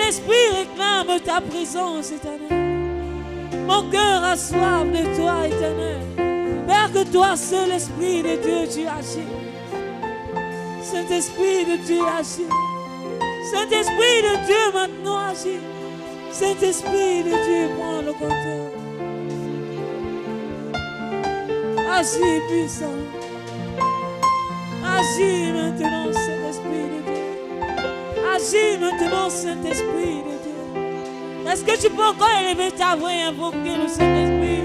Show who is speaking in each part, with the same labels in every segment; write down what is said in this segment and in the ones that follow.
Speaker 1: esprit réclame ta présence, éternel. Mon cœur a soif de toi, éternel. Père, que toi seul, Esprit de Dieu, tu agis. Saint-Esprit de Dieu, agis. Saint-Esprit de Dieu, maintenant agis. Saint-Esprit de Dieu, prends le contrôle. Agis, puissant. Agis maintenant, Saint-Esprit de Dieu. Agis maintenant, Saint-Esprit de Dieu. Est-ce que tu peux encore élever ta voix et invoquer le Saint-Esprit?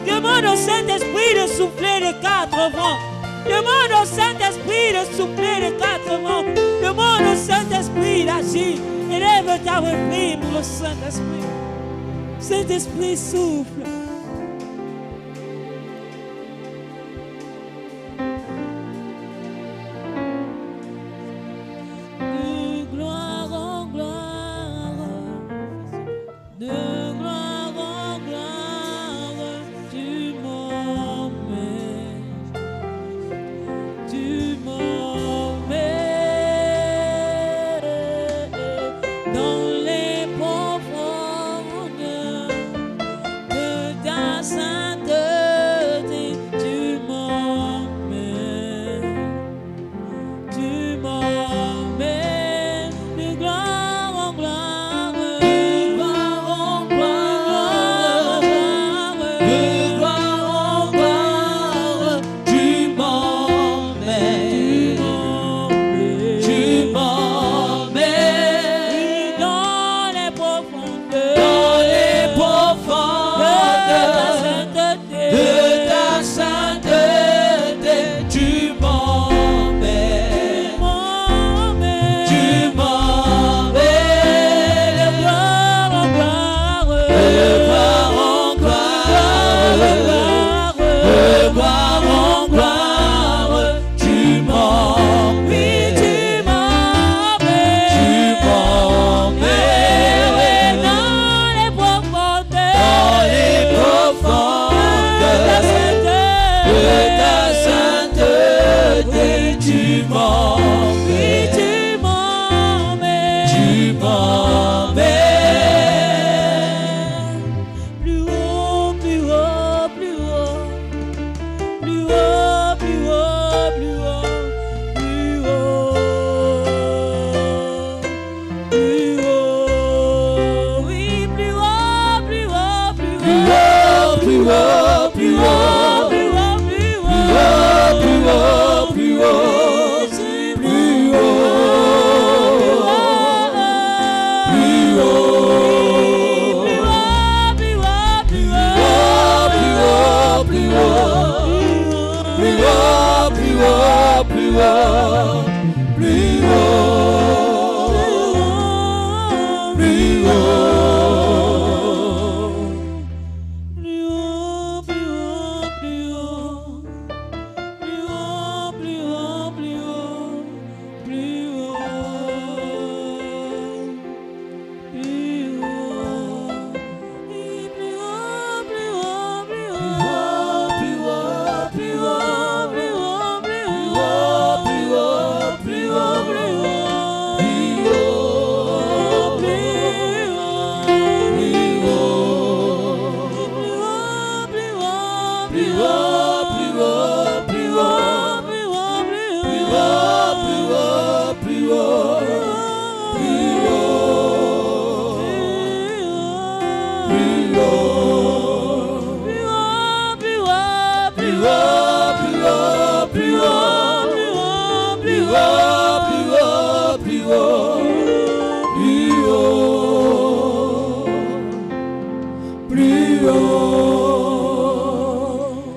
Speaker 1: Demande au Saint-Esprit de souffler les 4 vents. Demande au Saint-Esprit de souffler les 4 vents. Demande au Saint-Esprit d'agir. Élève ta voix, prie pour le Saint-Esprit. Saint-Esprit souffle.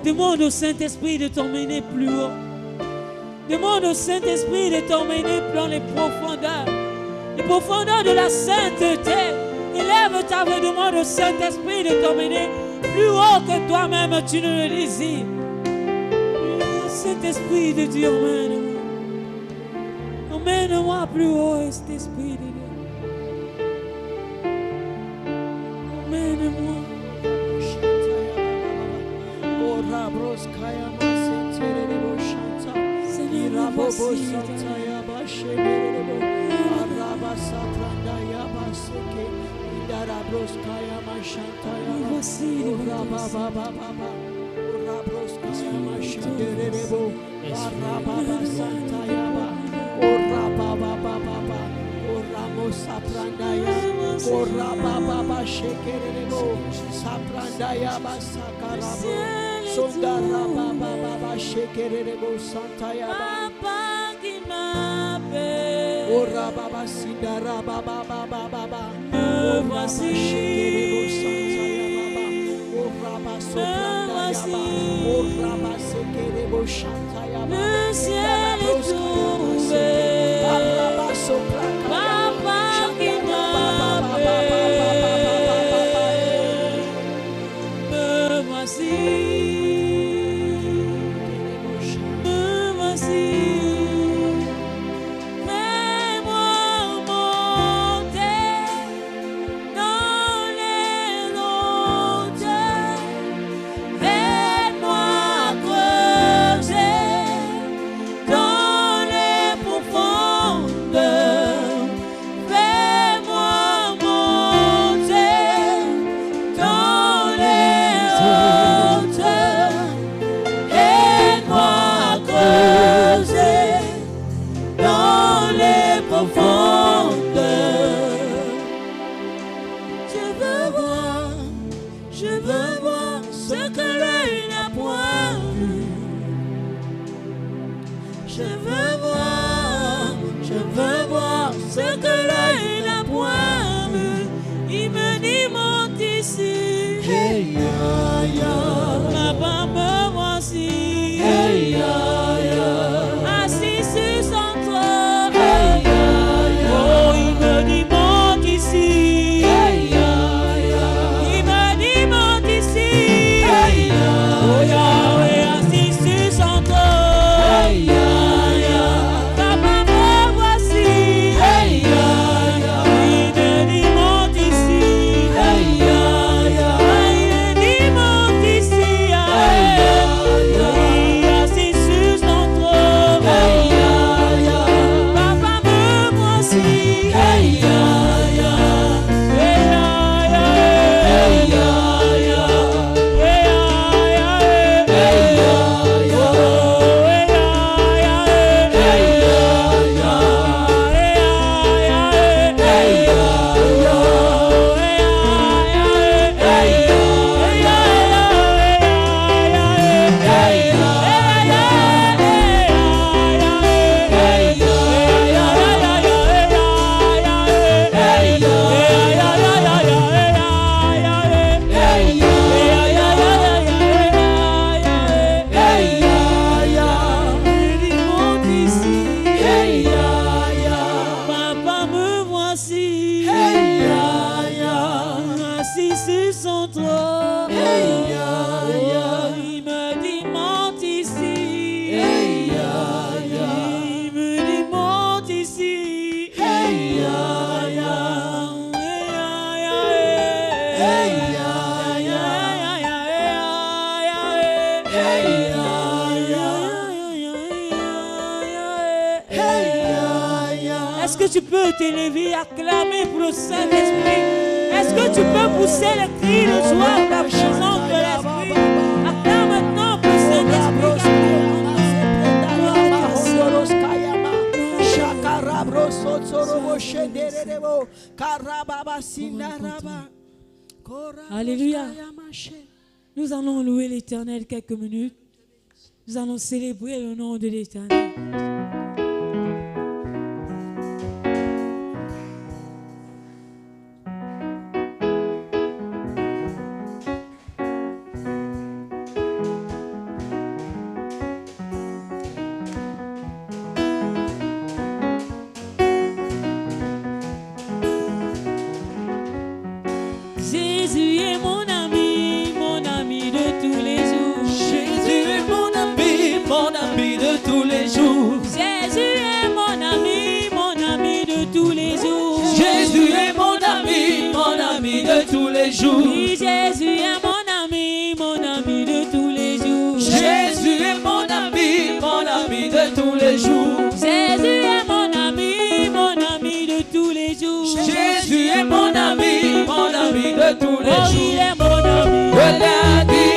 Speaker 1: Demande au Saint-Esprit de t'emmener plus haut. Demande au Saint-Esprit de t'emmener dans les profondeurs de la sainteté. Élève ta voix, demande au Saint-Esprit de t'emmener plus haut que toi-même tu ne le désires. Saint-Esprit de Dieu, emmène-moi. Emmène-moi plus haut, Saint-Esprit de Dieu. Emmène-moi. Seigneur, voici. Papa qui m'appelle, me voici, le ciel est ouvert. Papa qui m'appelle, me voici, me voici. Fais-moi monter dans les hauteurs. Fais-moi creuser dans les profondeurs. Fais-moi monter dans les hauteurs. Aide-moi creuser dans les profondeurs. Je veux voir ce que l'œil n'a point vu. Je veux voir ce que l'œil n'a point vu. Il me dit monte ici.
Speaker 2: Hey, ya, ya.
Speaker 1: Papa me voici.
Speaker 2: Hey, ya, ya.
Speaker 1: Assis sur son trône.
Speaker 2: Hey, ya, ya.
Speaker 1: Oh, il me dit monte ici.
Speaker 2: Hey, ya, ya.
Speaker 1: Il me dit monte ici.
Speaker 2: Hey, ya,
Speaker 1: Oh
Speaker 2: ya.
Speaker 1: Yahweh, assis sur son trône.
Speaker 2: Hey, ya, ya.
Speaker 1: Papa me voici.
Speaker 2: Hey, ya, ya.
Speaker 1: Il me dit monte ici.
Speaker 2: Hey, ya, ya.
Speaker 1: Il me dit monte ici.
Speaker 2: Hey, ya, ya.
Speaker 1: Il est assis sur son trône.
Speaker 2: Hey, ya, ya.
Speaker 1: Papa me voici.
Speaker 2: Hey, ya, ya. Hey, ya, ya. Hey, ya, ya. Hey, ya, ya.
Speaker 1: Papa me voici. Assis sur son trône. Il me dit monte ici. Il me dit monte ici. Est-ce que tu peux t'élever, acclamer pour le Saint-Esprit? Est-ce que tu peux pousser le cri de joie de la présence de l'Esprit? Acclame maintenant pour le Saint-Esprit. Alléluia. Nous allons louer l'Éternel quelques minutes. Nous allons célébrer le nom de l'Éternel. Jésus est mon ami de tous les jours.
Speaker 2: Jésus est mon ami de tous les jours.
Speaker 1: Jésus est mon ami de tous les jours.
Speaker 2: Jésus est mon ami de tous les jours.
Speaker 1: Oui, Jésus est mon ami de tous les jours.
Speaker 2: Jésus est mon ami de tous les jours.
Speaker 1: Jésus est mon ami de tous les jours.
Speaker 2: Jésus est mon ami de tous les
Speaker 1: Oh,
Speaker 2: jours.
Speaker 1: il est mon ami.
Speaker 2: Je l'ai dit.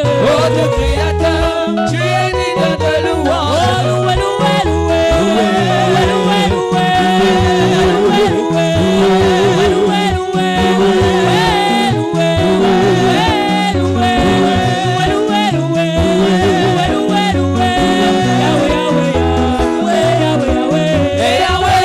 Speaker 1: Dieu.
Speaker 2: Oh Dieu créateur, tu es digne de louange.
Speaker 1: Oh, loué, loué, loué. Loué, loué, loué. Loué, loué. Loué, loué. Loué, loué. Loué, loué, loué. Loué, loué, loué. Yahweh,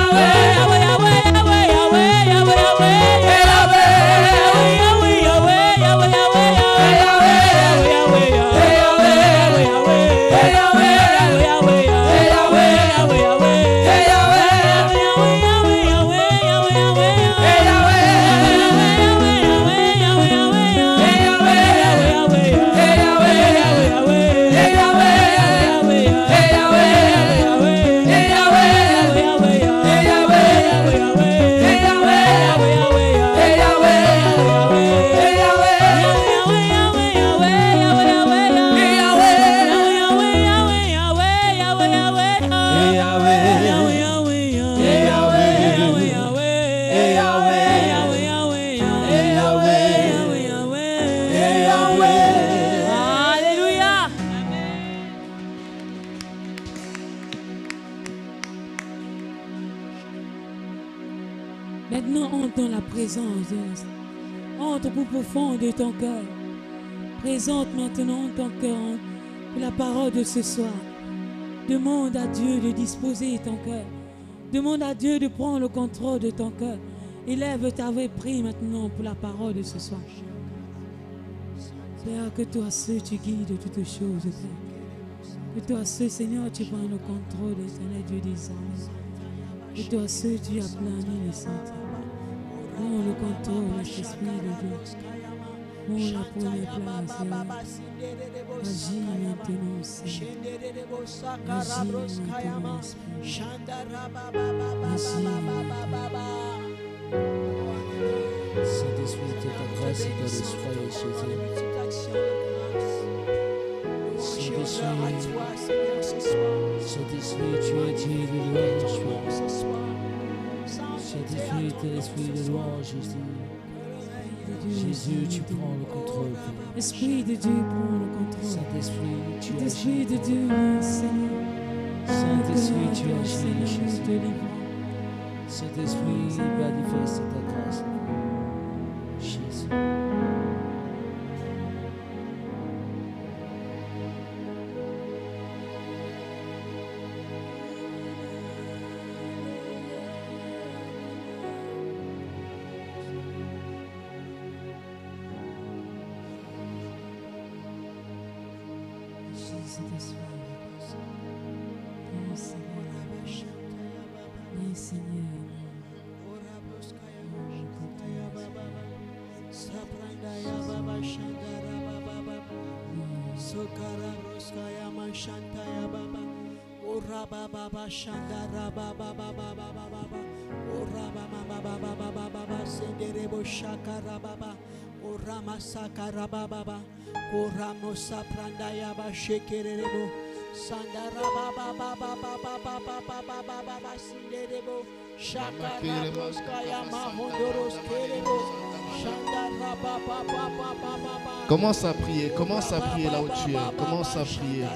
Speaker 1: Yahweh, Yahweh, Yahweh, Yahweh. Yahweh, Yahweh, Yahweh, Yahweh, Yahweh, Yahweh, Maintenant, entre dans la présence de entre pour profond de ton cœur. Présente maintenant ton cœur pour la parole de ce soir. Demande à Dieu de disposer ton cœur. Demande à Dieu de prendre le contrôle de ton cœur. Élève ta voix, prie maintenant pour la parole de ce soir. Père, que toi seul tu guides toutes choses, Père. Que toi seul, Seigneur, tu prends le contrôle, éternel Dieu des armées. Que toi seul, tu as plané les saints. Prends le contrôle, l'Esprit de Dieu. Prends la première place, Seigneur. Agis maintenant, Seigneur. Agis maintenant, Esprit. Agis maintenant.
Speaker 2: Saint-Esprit, que ta grâce et ta soyez chez eux. Saint-Esprit, tu es digne de louange. Saint-Esprit, tu es l'esprit de louange, Jésus, tu prends le contrôle.
Speaker 1: Esprit de Dieu, prends le contrôle.
Speaker 2: Saint-Esprit, tu agis.
Speaker 1: Esprit de Dieu, Seigneur.
Speaker 2: Saint-Esprit, tu agis,
Speaker 1: Jésus.
Speaker 2: Saint-Esprit, manifeste ta grâce. Jésus.
Speaker 3: Shandara baba baba baba baba oraba baba baba baba baba senderebo shakara baba orama sakara baba baba oramo sapranda yaba shekerebo sandara baba baba baba baba baba baba senderebo shakara roskaya mahondoros kerebo shandara baba baba baba.
Speaker 4: Commence à prier là où tu es, commence à prier.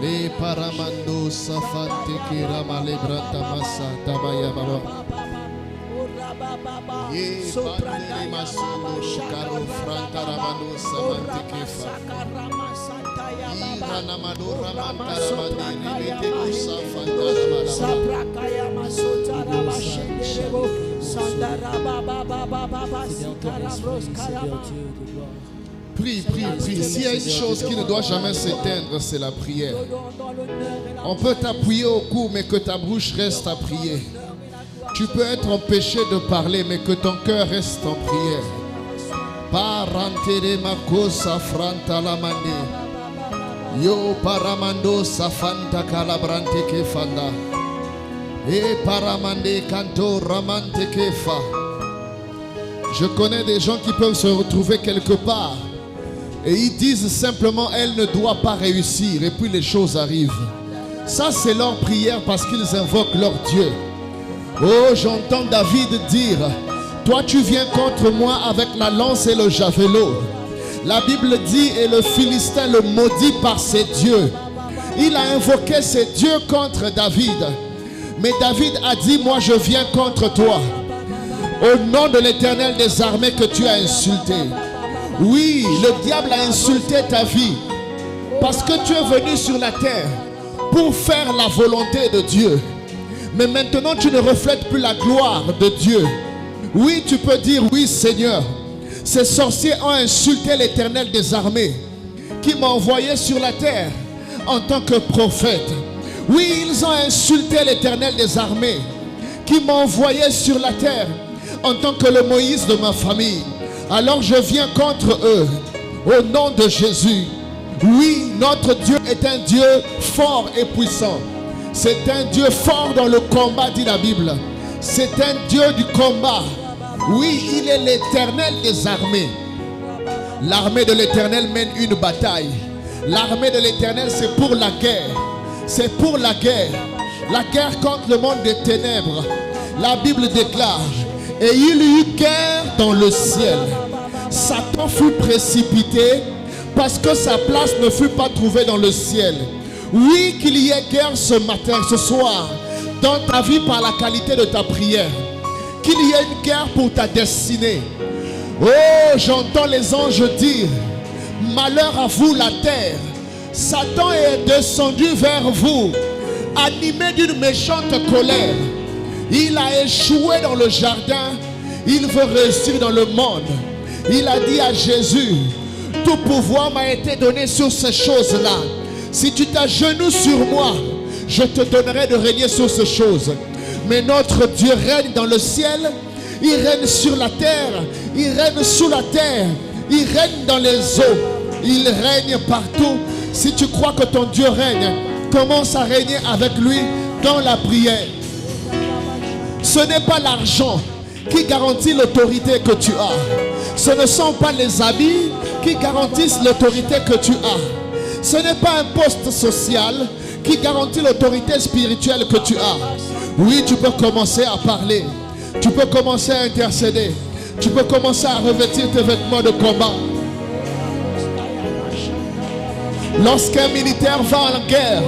Speaker 4: Le paramando safante kirama lebrata massa tabaya baba. Ye pandere masuno karo franta ramano samante kefa. Ira namadora mantara mandini mete safanta
Speaker 3: Saprakaya masotara bashenderebo sandara baba baba baba sikara roskaya.
Speaker 4: Prie. S'il y a une chose qui ne doit jamais s'éteindre, c'est la prière. On peut t'appuyer au cou, mais que ta bouche reste à prier. Tu peux être empêché de parler, mais que ton cœur reste en prière. Parantere makosa franta la mane. Yo paramando safanta calabrante que fanda. Et paramande canto ramante que fa. Je connais des gens qui peuvent se retrouver quelque part et ils disent simplement elle ne doit pas réussir et puis les choses arrivent. Ça c'est leur prière parce qu'ils invoquent leur Dieu. Oh, j'entends David dire, toi tu viens contre moi avec la lance et le javelot. La Bible dit, et le Philistin le maudit par ses dieux. Il a invoqué ses dieux contre David. Mais David a dit, moi je viens contre toi. Au nom de l'Éternel des armées que tu as insulté. Oui, le diable a insulté ta vie. Parce que tu es venu sur la terre pour faire la volonté de Dieu. Mais maintenant tu ne reflètes plus la gloire de Dieu. Oui, tu peux dire, oui Seigneur. Ces sorciers ont insulté l'Éternel des armées qui m'a envoyé sur la terre en tant que prophète. Oui, ils ont insulté l'Éternel des armées qui m'a envoyé sur la terre en tant que le Moïse de ma famille. Alors je viens contre eux au nom de Jésus. Oui, notre Dieu est un Dieu fort et puissant. C'est un Dieu fort dans le combat, dit la Bible. C'est un Dieu du combat. Oui, il est l'Éternel des armées. L'armée de l'Éternel mène une bataille. L'armée de l'Éternel, c'est pour la guerre. C'est pour la guerre. La guerre contre le monde des ténèbres. La Bible déclare, et il y eut guerre dans le ciel. Satan fut précipité parce que sa place ne fut pas trouvée dans le ciel. Oui, qu'il y ait guerre ce matin, ce soir, dans ta vie par la qualité de ta prière. Qu'il y ait une guerre pour ta destinée. Oh, j'entends les anges dire, malheur à vous la terre. Satan est descendu vers vous, animé d'une méchante colère. Il a échoué dans le jardin, il veut réussir dans le monde. Il a dit à Jésus, tout pouvoir m'a été donné sur ces choses-là. Si tu t'agenouilles sur moi, je te donnerai de régner sur ces choses. Mais notre Dieu règne dans le ciel, il règne sur la terre, il règne sous la terre, il règne dans les eaux, il règne partout. Si tu crois que ton Dieu règne, commence à régner avec lui dans la prière. Ce n'est pas l'argent qui garantit l'autorité que tu as. Ce ne sont pas les habits qui garantissent l'autorité que tu as. Ce n'est pas un poste social qui garantit l'autorité spirituelle que tu as. Oui, tu peux commencer à parler. Tu peux commencer à intercéder. Tu peux commencer à revêtir tes vêtements de combat. Lorsqu'un militaire va en guerre,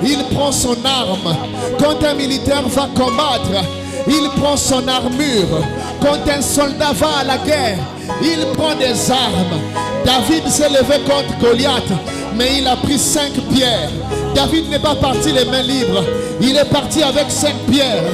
Speaker 4: il prend son arme. Quand un militaire va combattre, il prend son armure. Quand un soldat va à la guerre, il prend des armes. David s'est levé contre Goliath, mais il a pris 5 pierres. David n'est pas parti les mains libres. Il est parti avec 5 pierres.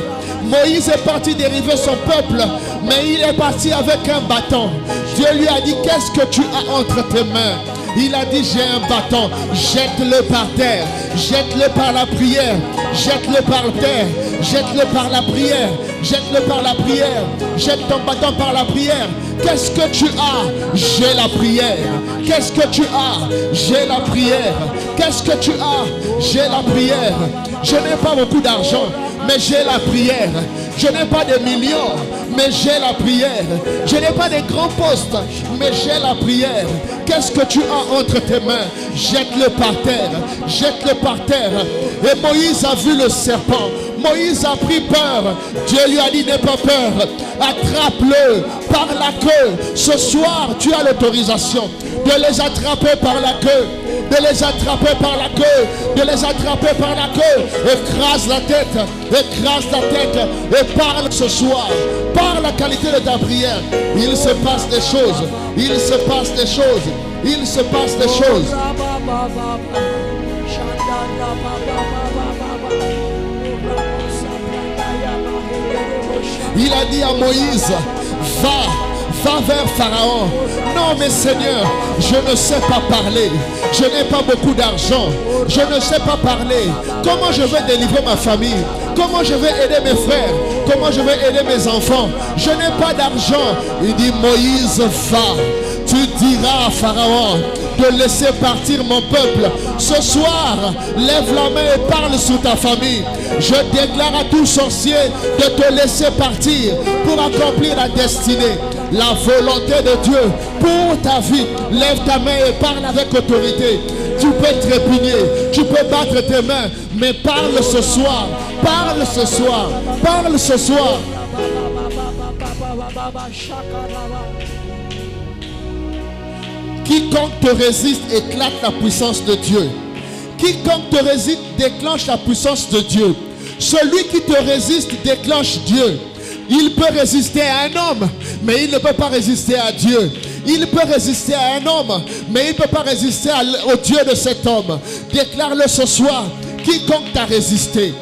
Speaker 4: Moïse est parti dériver son peuple, mais il est parti avec un bâton. Dieu lui a dit, qu'est-ce que tu as entre tes mains? Il a dit, j'ai un bâton, jette-le par terre, jette-le par la prière, jette-le par terre, jette-le par la prière, jette-le par la prière, jette ton bâton par la prière. Qu'est-ce que tu as? J'ai la prière. Qu'est-ce que tu as? J'ai la prière. Qu'est-ce que tu as? J'ai la prière. Je n'ai pas beaucoup d'argent, mais j'ai la prière. Je n'ai pas de millions, mais j'ai la prière. Je n'ai pas de grands postes, mais j'ai la prière. Qu'est-ce que tu as entre tes mains? Jette-le par terre. Jette-le par terre. Et Moïse a vu le serpent. Moïse a pris peur. Dieu lui a dit, n'aie pas peur. Attrape-le par la queue. Ce soir, tu as l'autorisation de les attraper par la queue. De les attraper par la queue. De les attraper par la queue. Écrase la tête. Écrase la tête. Et parle ce soir. Par la qualité de ta prière. Il se passe des choses. Il se passe des choses. Il se passe des choses. Il a dit à Moïse, va vers Pharaon. Non mais Seigneur, je ne sais pas parler. Je n'ai pas beaucoup d'argent. Je ne sais pas parler. Comment je vais délivrer ma famille? Comment je vais aider mes frères? Comment je vais aider mes enfants? Je n'ai pas d'argent. Il dit, Moïse, va. Tu diras à Pharaon de laisser partir mon peuple. Ce soir, lève la main et parle sur ta famille. Je déclare à tout sorcier de te laisser partir pour accomplir la destinée, la volonté de Dieu pour ta vie. Lève ta main et parle avec autorité. Tu peux trépigner, tu peux battre tes mains, mais parle ce soir, parle ce soir, parle ce soir. Quiconque te résiste éclate la puissance de Dieu. Quiconque te résiste déclenche la puissance de Dieu. Celui qui te résiste déclenche Dieu. Il peut résister à un homme, mais il ne peut pas résister à Dieu. Il peut résister à un homme, mais il ne peut pas résister au Dieu de cet homme. Déclare-le ce soir. Quiconque t'a résisté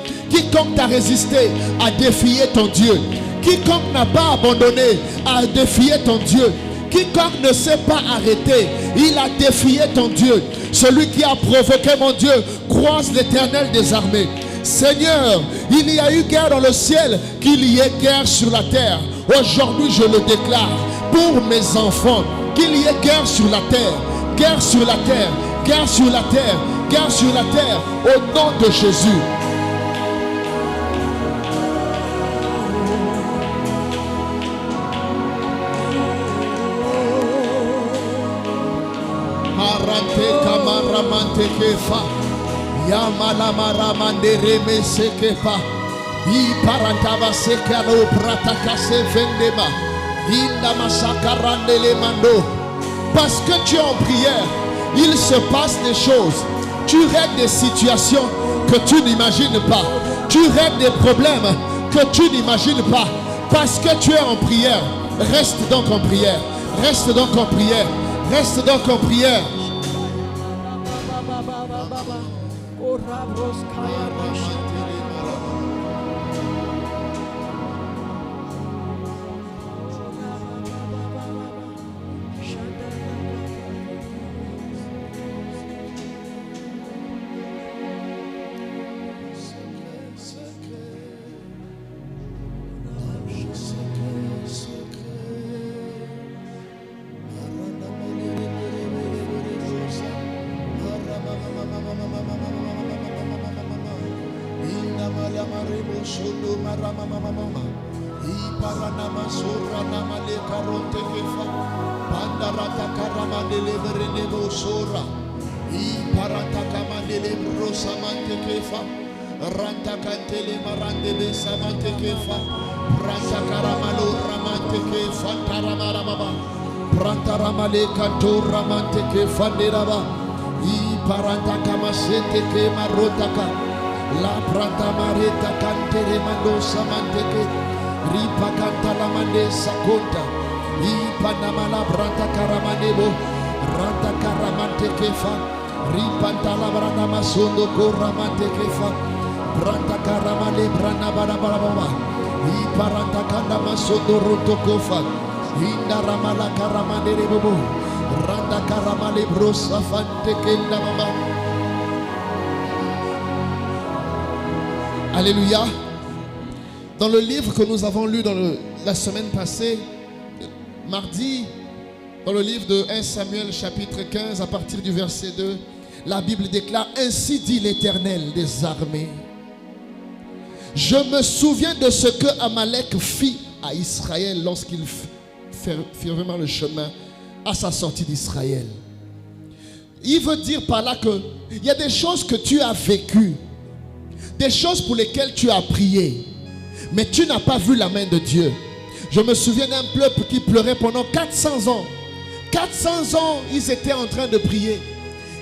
Speaker 4: a défié ton Dieu. Quiconque n'a pas abandonné a défié ton Dieu. Quiconque ne s'est pas arrêté, il a défié ton Dieu. Celui qui a provoqué mon Dieu croise l'Éternel des armées. Seigneur, il y a eu guerre dans le ciel, qu'il y ait guerre sur la terre. Aujourd'hui, je le déclare pour mes enfants, qu'il y ait guerre sur la terre, guerre sur la terre, guerre sur la terre, guerre sur la terre, au nom de Jésus. Kamaramante kefa Yamala maramande reme sekepa I parantava sekalo prataka se vendema Inda masakarande le mando. Parce que tu es en prière, il se passe des choses. Tu règles des situations que tu n'imagines pas. Tu règles des problèmes que tu n'imagines pas. Parce que tu es en prière. Reste donc en prière. Reste donc en prière. Reste donc en prière. Prantaramale kanto ramante ke fanderaba I paranta kamasete ke marotaka la pranta mareta kantere mando samante ke ripa kanta la mande sakonta I panamala pranta karamanebo ranta karamante ke fa ripanta la brana masondo koramante ke fa pranta karamale brana barabara I paranta kanda masondo rotokofa Inda ramala karamane bobo randa karamale brosa fante kenda mama. Alléluia. Dans le livre que nous avons lu la semaine passée, mardi, dans le livre de 1 Samuel chapitre 15 à partir du verset 2, la Bible déclare: ainsi dit l'Éternel des armées, je me souviens de ce que Amalek fit à Israël lorsqu'il fit vraiment le chemin à sa sortie d'Israël. Il veut dire par là que il y a des choses que tu as vécues, des choses pour lesquelles tu as prié, mais tu n'as pas vu la main de Dieu. Je me souviens d'un peuple qui pleurait pendant 400 ans. 400 ans, ils étaient en train de prier.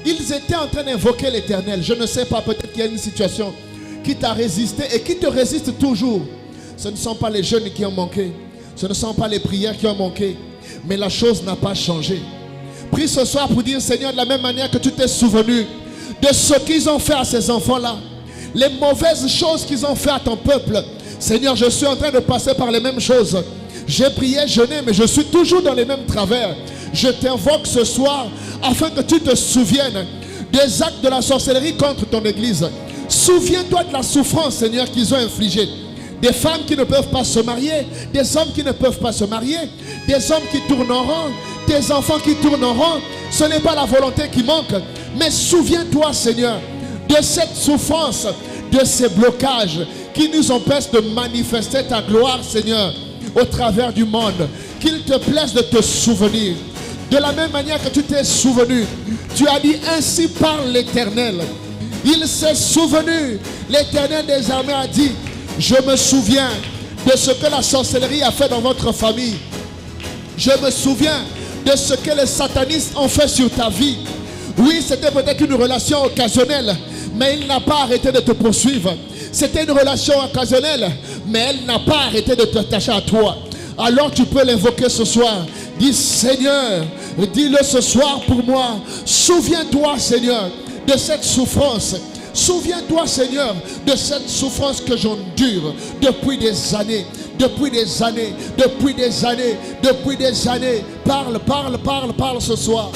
Speaker 4: Ils étaient en train d'invoquer l'Éternel. Je ne sais pas, peut-être qu'il y a une situation qui t'a résisté et qui te résiste toujours. Ce ne sont pas les jeûnes qui ont manqué. Ce ne sont pas les prières qui ont manqué, mais la chose n'a pas changé. Prie ce soir pour dire: Seigneur, de la même manière que tu t'es souvenu de ce qu'ils ont fait à ces enfants-là, les mauvaises choses qu'ils ont fait à ton peuple, Seigneur, je suis en train de passer par les mêmes choses. J'ai prié, jeûné, mais je suis toujours dans les mêmes travers. Je t'invoque ce soir afin que tu te souviennes des actes de la sorcellerie contre ton église. Souviens-toi de la souffrance, Seigneur, qu'ils ont infligée. Des femmes qui ne peuvent pas se marier, des hommes qui ne peuvent pas se marier, des hommes qui tournent en rond, tes enfants qui tournent en rond. Ce n'est pas la volonté qui manque. Mais souviens-toi, Seigneur, de cette souffrance, de ces blocages qui nous empêchent de manifester ta gloire, Seigneur, au travers du monde. Qu'il te plaise de te souvenir. De la même manière que tu t'es souvenu, tu as dit ainsi parle l'Éternel. Il s'est souvenu. L'Éternel des armées a dit, je me souviens de ce que la sorcellerie a fait dans votre famille. Je me souviens de ce que les satanistes ont fait sur ta vie. Oui, c'était peut-être une relation occasionnelle, mais il n'a pas arrêté de te poursuivre. C'était une relation occasionnelle, mais elle n'a pas arrêté de t'attacher à toi. Alors tu peux l'invoquer ce soir. Dis Seigneur, dis-le ce soir pour moi. Souviens-toi Seigneur de cette souffrance. Souviens-toi Seigneur de cette souffrance que j'endure depuis des années. Depuis des années, depuis des années, depuis des années. Parle, parle, parle, parle ce soir.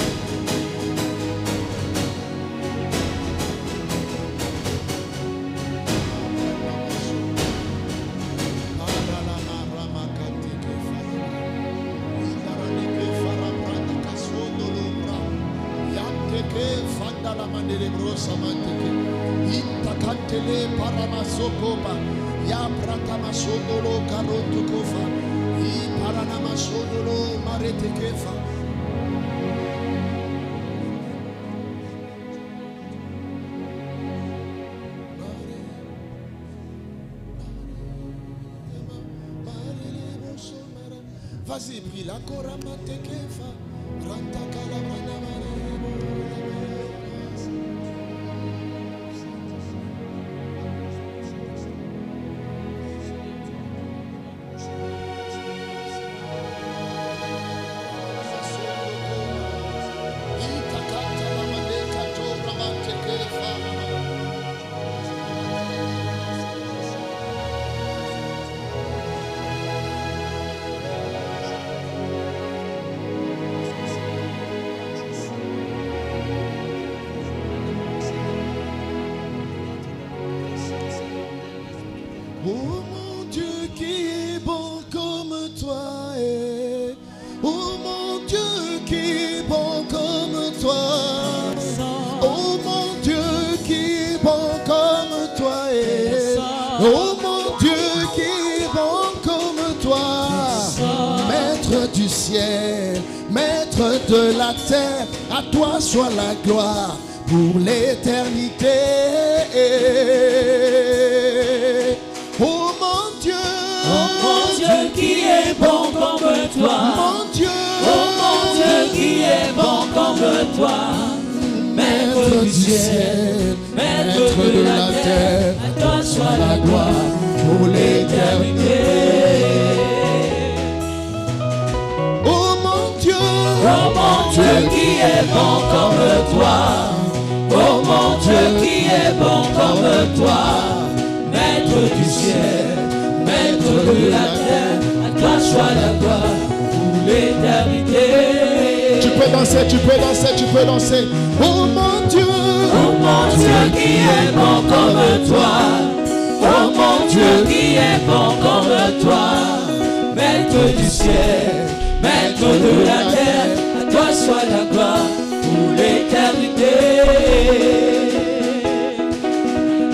Speaker 4: Vas-y, prie la koramate kefa, ranta oh mon Dieu qui est bon comme toi, oh mon Dieu qui est bon comme toi, oh mon Dieu qui est bon comme toi, oh mon Dieu qui est bon comme toi, Maître du ciel, Maître de la terre, à toi soit la gloire pour l'éternité. Oh mon Dieu
Speaker 2: qui est bon comme toi,
Speaker 4: mon Dieu,
Speaker 2: oh mon Dieu qui est bon comme toi, Maître du ciel, Maître de la terre, à toi soit la gloire pour l'éternité.
Speaker 4: oh mon Dieu
Speaker 2: qui est bon comme toi, oh mon Dieu qui est bon comme toi, Maître du ciel, Maître de la terre, à toi soit la gloire pour l'éternité.
Speaker 4: Tu peux danser, tu peux danser, tu peux danser. Oh mon Dieu
Speaker 2: qui est bon comme toi, oh mon Dieu qui est bon comme toi, Maître du ciel, Maître de la terre, à toi soit la gloire pour l'éternité.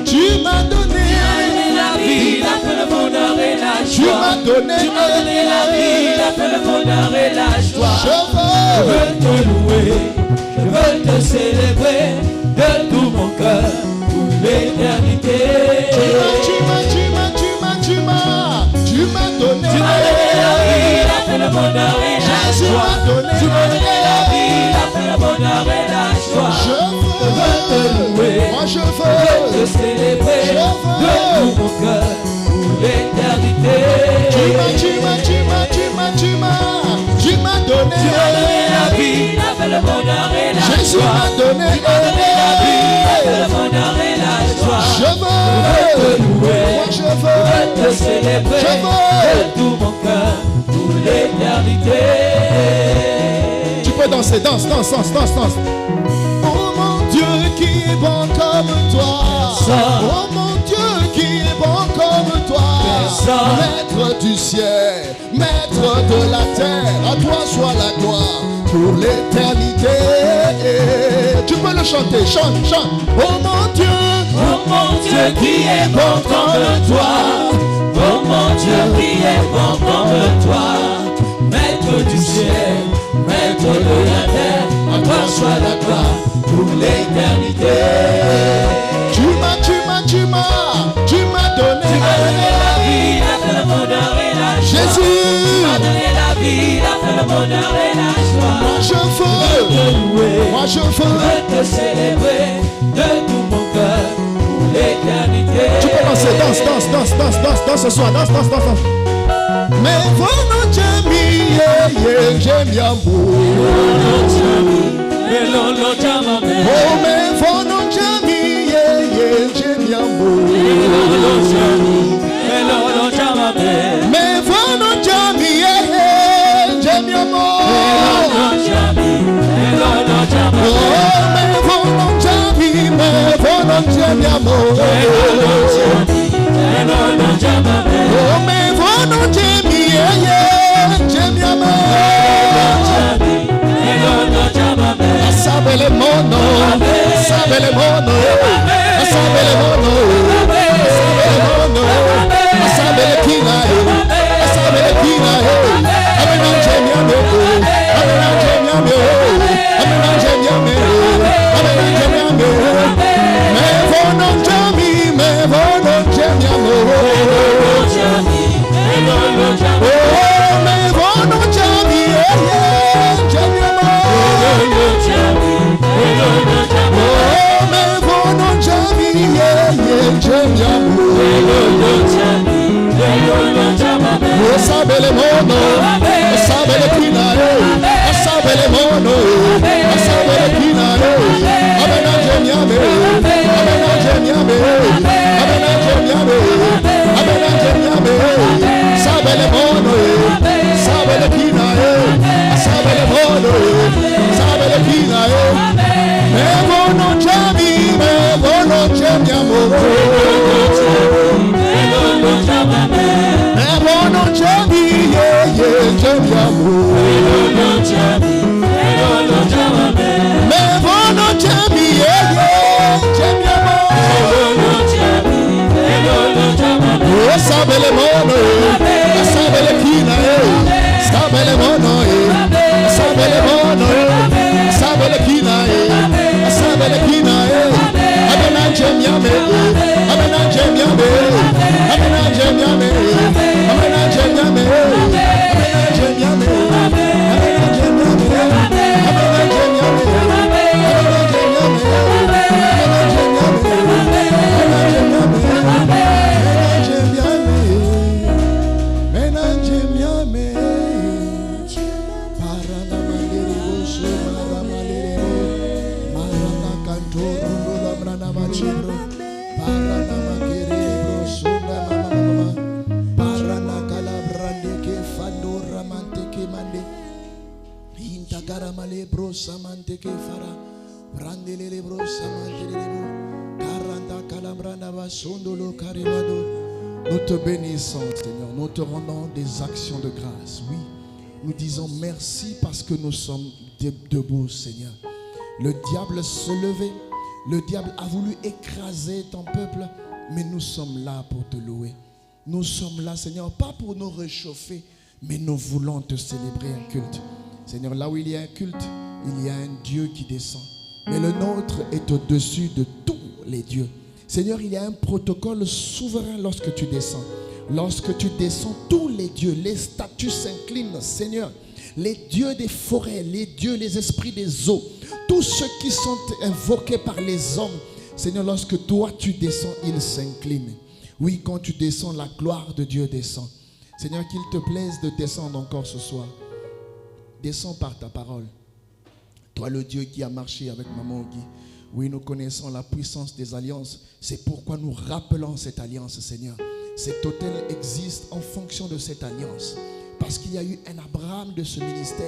Speaker 4: tu m'as donné
Speaker 2: La vie, la paix, le bonheur et la
Speaker 4: tu
Speaker 2: joie.
Speaker 4: m'as donné
Speaker 2: Tu m'as donné la vie, la paix, le bonheur et la joie.
Speaker 4: je
Speaker 2: Je veux te louer, je veux te célébrer de tout mon cœur pour l'éternité.
Speaker 4: tu m'as donné
Speaker 2: Tu m'as donné la vie, la paix, le bonheur et la
Speaker 4: Jésus
Speaker 2: joie.
Speaker 4: m'a donné
Speaker 2: Tu m'as donné la vie, la paix, le bonheur et la joie.
Speaker 4: je
Speaker 2: Je veux te louer,
Speaker 4: moi je
Speaker 2: je veux te
Speaker 4: veux
Speaker 2: célébrer
Speaker 4: Je veux.
Speaker 2: de tout mon cœur pour l'éternité.
Speaker 4: tu m'as donné
Speaker 2: Tu m'as donné la vie, la paix, le bonheur et la
Speaker 4: Jésus
Speaker 2: joie.
Speaker 4: m'a donné
Speaker 2: Tu m'as donné la vie, la paix, le bonheur et la joie.
Speaker 4: je veux
Speaker 2: te louer,
Speaker 4: moi je
Speaker 2: je
Speaker 4: veux
Speaker 2: veux te célébrer
Speaker 4: Je veux.
Speaker 2: de tout mon cœur pour l'éternité.
Speaker 4: Tu peux danser, danse. Oh mon Dieu qui est bon comme toi.
Speaker 2: Personne.
Speaker 4: Oh mon Dieu qui est bon comme toi.
Speaker 2: Personne.
Speaker 4: Maître du ciel, Maître de la terre, à toi soit la gloire pour l'éternité. Tu peux le chanter, chante, chante. Oh mon Dieu
Speaker 2: qui est bon comme toi. Oh mon Dieu qui est bon comme toi. Maître du ciel, maître de la terre, à toi soit la gloire pour l'éternité.
Speaker 4: Tu m'as donné
Speaker 2: la vie, la bonheur et la joie.
Speaker 4: Jésus,
Speaker 2: tu m'as donné la vie, la bonheur et la joie.
Speaker 4: moi je veux
Speaker 2: te louer,
Speaker 4: moi je veux
Speaker 2: te célébrer de tout mon cœur pour l'éternité.
Speaker 4: Tu peux danser, danse ce soir, danse. Mais vono jami, jami ambo.
Speaker 2: Melolo jamame.
Speaker 4: Oh, mais vono jami, jami ambo.
Speaker 2: Melolo jamame.
Speaker 4: Mais vono jami, jami ambo.
Speaker 2: Melolo jamame.
Speaker 4: Oh, mais vono jami ambo.
Speaker 2: Melolo jamame.
Speaker 4: Oh, mais vono jami, jami ambo. Sabe le mono, sabe le mono, sabe le mono, sabe le kina, sabe le kina, amenanje miame, amenanje miame, amenanje miame, amenanje miame, me vono jami, me vono jami amor, oh me vono jami, jami amor. Oh, me vono jami, jami amor. Oh, sabe le mono, sabe le kina, sabe le mono, sabe le kina, amenanje miame, amenanje miame, amenanje miame, amenanje miame, sabe le mono, sabe le kina, sabe le mono, sabe le kina, me vono jami amor. Me vono jami, jami amor. Me vono jami, jami amor. Oh, sabe le mono, sabe le kina, sabe le mono, sabe le mono, sabe le kina, sabe le kina, amenanje miame, amenanje miame, amenanje miame, amenanje miame, amenanje miame, amenanje miame, amenanje miame, amenanje miame, amenanje miame, amenanje miame. Parana mandiri bosu malamalere, marana kantoro ndola brana machiro, parana makere bosu mama, parana kalabrande ke fandora manteke mande, intagara male brosa manteke fara, brandele brosa mantele bo, karanda kalabranda basondolo karimado. Nous te bénissons, Seigneur. Nous te rendons des actions de grâce. Oui, nous disons merci parce que nous sommes debout, Seigneur. Le diable se levait. Le diable a voulu écraser ton peuple. Mais nous sommes là pour te louer. Nous sommes là, Seigneur, pas pour nous réchauffer, mais nous voulons te célébrer un culte. Seigneur, là où il y a un culte, il y a un Dieu qui descend. Mais le nôtre est au-dessus de tous les dieux. Seigneur, il y a un protocole souverain lorsque tu descends. Lorsque tu descends, tous les dieux, les statues s'inclinent, Seigneur. Les dieux des forêts, les dieux, les esprits des eaux, tous ceux qui sont invoqués par les hommes, Seigneur, lorsque toi tu descends, ils s'inclinent. Oui, quand tu descends, la gloire de Dieu descend. Seigneur, qu'il te plaise de descendre encore ce soir. Descends par ta parole. Toi, le Dieu qui a marché avec Maman Guy. Oui, nous connaissons la puissance des alliances. C'est pourquoi nous rappelons cette alliance, Seigneur. Cet autel existe en fonction de cette alliance. Parce qu'il y a eu un Abraham de ce ministère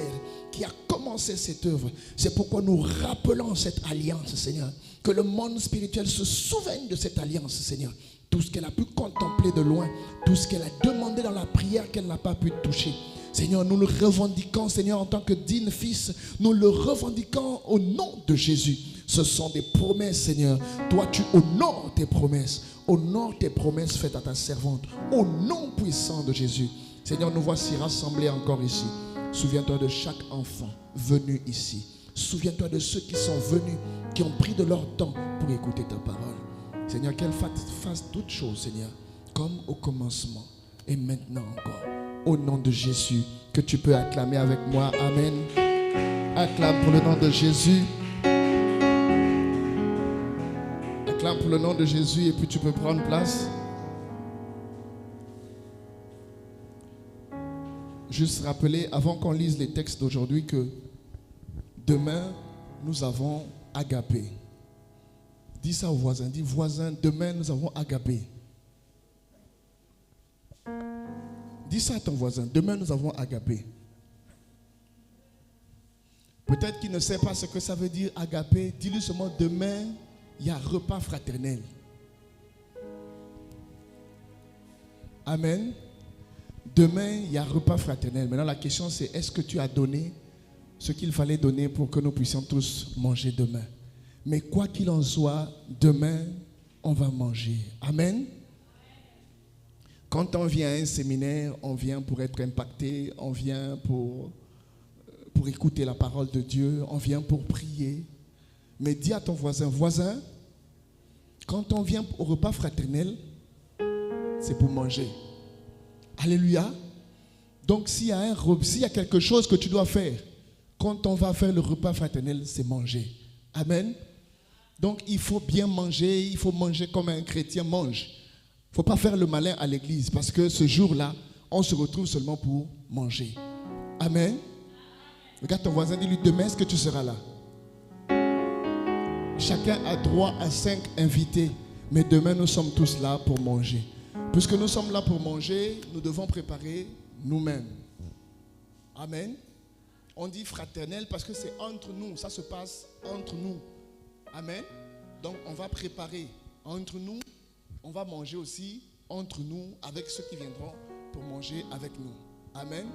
Speaker 4: qui a commencé cette œuvre. C'est pourquoi nous rappelons cette alliance, Seigneur. Que le monde spirituel se souvienne de cette alliance, Seigneur. Tout ce qu'elle a pu contempler de loin, tout ce qu'elle a demandé dans la prière qu'elle n'a pas pu toucher. Seigneur, nous le revendiquons, Seigneur, en tant que digne fils, nous le revendiquons au nom de Jésus. Ce sont des promesses, Seigneur. Toi, tu honores tes promesses. Honore tes promesses faites à ta servante. Au nom puissant de Jésus. Seigneur, nous voici rassemblés encore ici. Souviens-toi de chaque enfant venu ici. Souviens-toi de ceux qui sont venus, qui ont pris de leur temps pour écouter ta parole. Seigneur, qu'elle fasse toutes choses, Seigneur, comme au commencement et maintenant encore. Au nom de Jésus, que tu peux acclamer avec moi. Amen. Acclame pour le nom de Jésus. Acclame pour le nom de Jésus et puis tu peux prendre place. Juste rappeler, avant qu'on lise les textes d'aujourd'hui, que demain, nous avons Agapé. Dis ça au voisin. Dis, voisin, demain, nous avons Agapé. Dis ça à ton voisin. Demain, nous avons Agapé. Peut-être qu'il ne sait pas ce que ça veut dire Agapé. Dis-lui seulement, demain, il y a repas fraternel. Amen. Demain, il y a repas fraternel. Maintenant, la question c'est, est-ce que tu as donné ce qu'il fallait donner pour que nous puissions tous manger demain? Mais quoi qu'il en soit, demain, on va manger. Amen. Quand on vient à un séminaire, on vient pour être impacté, on vient pour écouter la parole de Dieu, on vient pour prier. Mais dis à ton voisin, voisin, quand on vient au repas fraternel, c'est pour manger. Alléluia. Donc s'il y a quelque chose que tu dois faire, quand on va faire le repas fraternel, c'est manger. Amen. Donc il faut bien manger, il faut manger comme un chrétien mange. Il ne faut pas faire le malin à l'église parce que ce jour-là, on se retrouve seulement pour manger. Amen. Regarde ton voisin, dis-lui, demain, est-ce que tu seras là? Chacun a droit à 5 invités, mais demain, nous sommes tous là pour manger. Puisque nous sommes là pour manger, nous devons préparer nous-mêmes. Amen. On dit fraternel parce que c'est entre nous, ça se passe entre nous. Amen. Donc, on va préparer entre nous. On va manger aussi entre nous avec ceux qui viendront pour manger avec nous. Amen.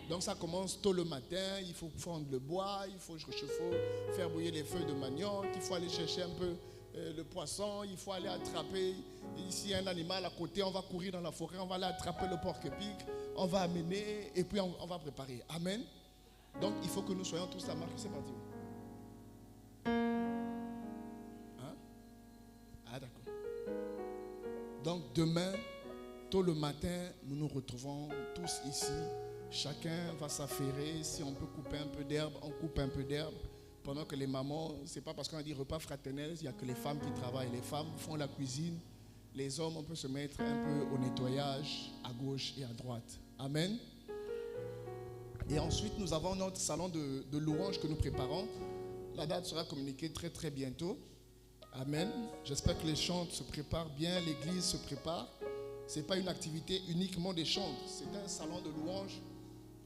Speaker 4: Donc ça commence tôt le matin, il faut fondre le bois, il faut faire bouillir les feuilles de manioc, il faut aller chercher un peu le poisson, il faut aller attraper, ici un animal à côté, on va courir dans la forêt, on va aller attraper le porc-épic, on va amener et puis on va préparer. Amen. Donc il faut que nous soyons tous à marche. C'est parti. Hein? Ah d'accord. Donc demain, tôt le matin, nous nous retrouvons tous ici. Chacun va s'affairer. Si on peut couper un peu d'herbe, on coupe un peu d'herbe. Pendant que les mamans, c'est pas parce qu'on a dit repas fraternel, il n'y a que les femmes qui travaillent. Les femmes font la cuisine. Les hommes, on peut se mettre un peu au nettoyage à gauche et à droite. Amen. Et ensuite, nous avons notre salon de louange que nous préparons. La date sera communiquée très très bientôt. Amen. J'espère que les chants se préparent bien, l'église se prépare. Ce n'est pas une activité uniquement des chants, c'est un salon de louange.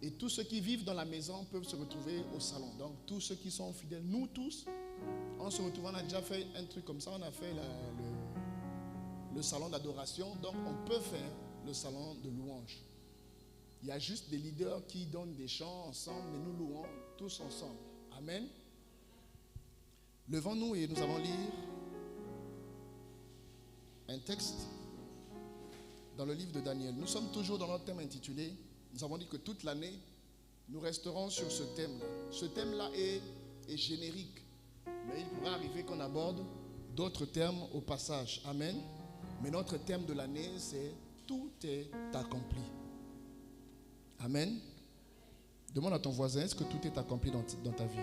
Speaker 4: Et tous ceux qui vivent dans la maison peuvent se retrouver au salon. Donc tous ceux qui sont fidèles, nous tous, on se retrouve, on a déjà fait un truc comme ça, on a fait le salon d'adoration. Donc on peut faire le salon de louange. Il y a juste des leaders qui donnent des chants ensemble, mais nous louons tous ensemble. Amen. Levons-nous et nous allons lire un texte dans le livre de Daniel. Nous sommes toujours dans notre thème intitulé. Nous avons dit que toute l'année, nous resterons sur ce thème-là. Ce thème-là est générique. Mais il pourrait arriver qu'on aborde d'autres termes au passage. Amen. Mais notre thème de l'année, c'est « Tout est accompli ». Amen. Demande à ton voisin, est-ce que tout est accompli dans ta vie?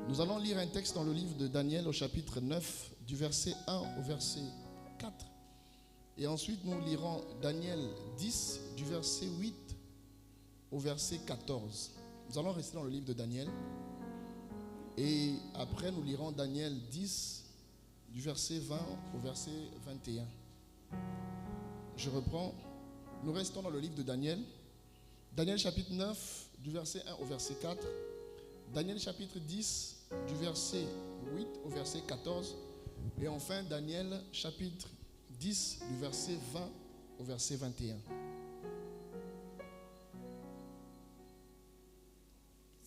Speaker 4: Nous allons lire un texte dans le livre de Daniel au chapitre 9, du verset 1 au verset 4. Et ensuite, nous lirons Daniel 10, du verset 8 au verset 14. Nous allons rester dans le livre de Daniel. Et après, nous lirons Daniel 10, du verset 20 au verset 21. Je reprends. Nous restons dans le livre de Daniel. Daniel chapitre 9, du verset 1 au verset 4. Daniel chapitre 10, du verset 8 au verset 14. Et enfin, Daniel chapitre 10, du verset 20 au verset 21.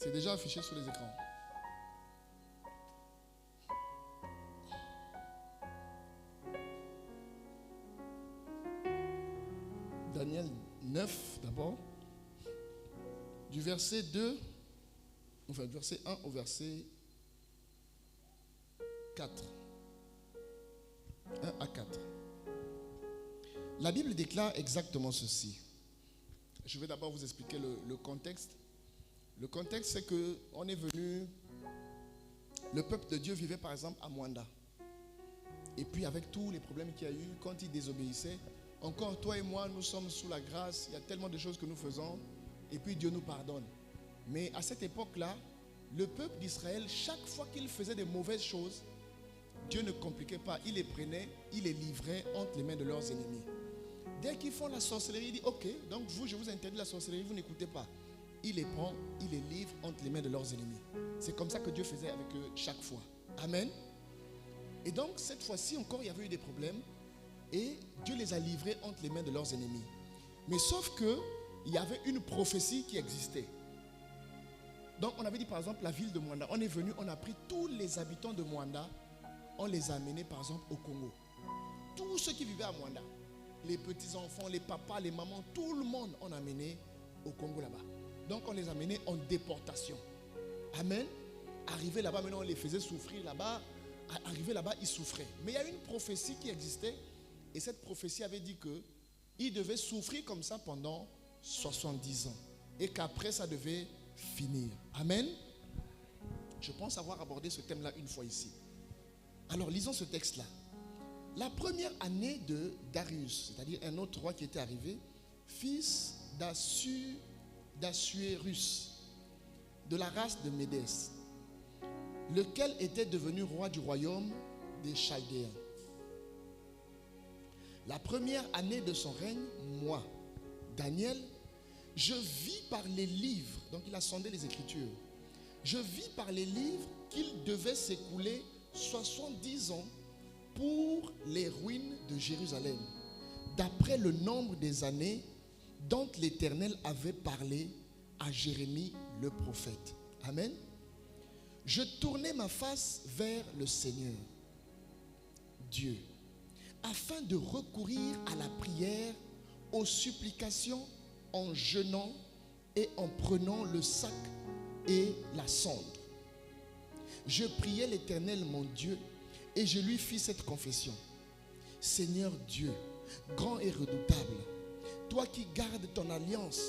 Speaker 4: C'est déjà affiché sur les écrans. Daniel 9 d'abord. Du verset 2, enfin du verset 1 au verset 4. 1 à 4. La Bible déclare exactement ceci. Je vais d'abord vous expliquer le contexte. Le contexte, c'est que on est venu, le peuple de Dieu vivait par exemple à Mwanda. Et puis avec tous les problèmes qu'il y a eu, quand ils désobéissaient, encore toi et moi, nous sommes sous la grâce, il y a tellement de choses que nous faisons, et puis Dieu nous pardonne. Mais à cette époque-là, le peuple d'Israël, chaque fois qu'il faisait de mauvaises choses, Dieu ne compliquait pas, il les prenait, il les livrait entre les mains de leurs ennemis. Dès qu'ils font la sorcellerie, il dit ok, donc vous, je vous interdis la sorcellerie, vous n'écoutez pas. Il les prend, il les livre entre les mains de leurs ennemis. C'est comme ça que Dieu faisait avec eux chaque fois. Amen. Et donc cette fois-ci encore, il y avait eu des problèmes et Dieu les a livrés entre les mains de leurs ennemis. Mais sauf que il y avait une prophétie qui existait. Donc on avait dit par exemple la ville de Mwanda. On est venu, on a pris tous les habitants de Mwanda, on les a amenés par exemple au Congo. Tous ceux qui vivaient à Mwanda, les petits-enfants, les papas, les mamans, tout le monde on a amené au Congo là-bas. Donc on les a amenés en déportation. Amen. Arrivés là-bas, maintenant on les faisait souffrir là-bas. Arrivés là-bas, ils souffraient. Mais il y a une prophétie qui existait. Et cette prophétie avait dit qu'ils devaient souffrir comme ça pendant 70 ans. Et qu'après ça devait finir. Amen. Je pense avoir abordé ce thème-là une fois ici. Alors lisons ce texte-là. La première année de Darius, c'est-à-dire un autre roi qui était arrivé, fils d'Assuérus, de la race de Médès, lequel était devenu roi du royaume des Chaldéens. La première année de son règne, moi, Daniel, je vis par les livres, donc il a sondé les Écritures, je vis par les livres qu'il devait s'écouler 70 ans pour les ruines de Jérusalem, d'après le nombre des années dont l'Éternel avait parlé à Jérémie le prophète. Amen. Je tournai ma face vers le Seigneur, Dieu, afin de recourir à la prière, aux supplications, en jeûnant et en prenant le sac et la sonde. Je priai l'Éternel mon Dieu et je lui fis cette confession. Seigneur Dieu, grand et redoutable, toi qui gardes ton alliance